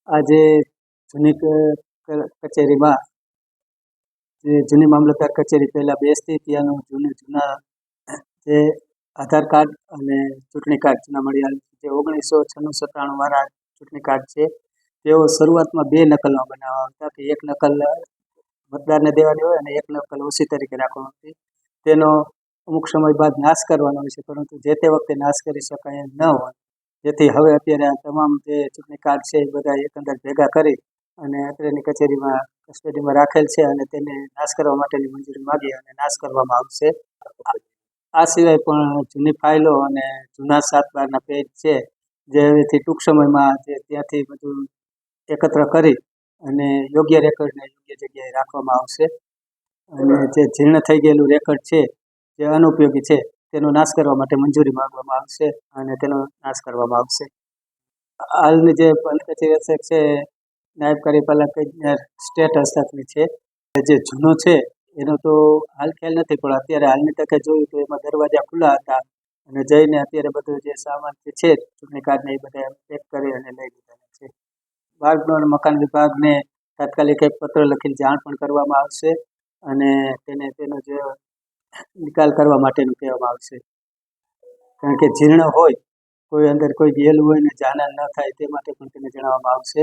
આજે જૂની કચેરીમાં જે જૂની મામલતદાર કચેરી પહેલાં બેસતી ત્યાંનું જૂના જે આધાર કાર્ડ અને ચૂંટણી કાર્ડ જૂના મળી આવ્યું જે 1996-97 વાળા ચૂંટણી કાર્ડ છે તેઓ શરૂઆતમાં 2 નકલમાં બનાવવા હતા કે એક નકલ મતદારને દેવાની હોય અને એક નકલ ઓછી તરીકે રાખવાની હતી. તેનો અમુક સમય બાદ નાશ કરવાનો હોય છે, પરંતુ જે તે વખતે નાશ કરી શકાય એમ ન હોય, જેથી હવે અત્યારે આ તમામ જે ચૂંટણી કાર્ડ છે એ બધા એકંદર ભેગા કરી અને અત્રેની કચેરીમાં કસ્ટડીમાં રાખેલ છે અને તેને નાશ કરવા માટેની મંજૂરી માગી અને નાશ કરવામાં આવશે. આ સિવાય પણ જૂની ફાઇલો અને જૂના 7/12ના પેજ છે જે હવેથી ટૂંક સમયમાં જે ત્યાંથી બધું એકત્ર કરી અને યોગ્ય રેકોર્ડને યોગ્ય જગ્યાએ રાખવામાં આવશે. અને જે જીર્ણ થઈ ગયેલું રેકોર્ડ છે જે અનુપયોગી છે તેનો નાશ કરવા માટે મંજૂરી માંગવામાં આવશે અને તેનો નાશ કરવામાં આવશે. હાલની જે પંચ કચેરી છે નાયબ કાર્યપાલક ઇજનેર સ્ટેટ હસ્તકની છે. જે જૂનો છે એનો તો હાલ ખ્યાલ નથી, પણ અત્યારે હાલની તકે જોયું તો એમાં દરવાજા ખુલ્લા હતા અને જઈને અત્યારે બધું જે સામાન જે છે ચૂંટણી કાર્ડને એ બધા પેક કરી અને લઈ લીધા છે. માર્ગ અને મકાન વિભાગને તાત્કાલિક એક પત્ર લખીને જાણ પણ કરવામાં આવશે અને તેનો જે નિકાલ કરવા માટેનું કહેવામાં આવશે. કારણ કે જીર્ણ હોય, કોઈ અંદર કોઈ ગયેલું હોય ને જાનહાનિ ન થાય તે માટે પણ તેને જણાવવામાં આવશે.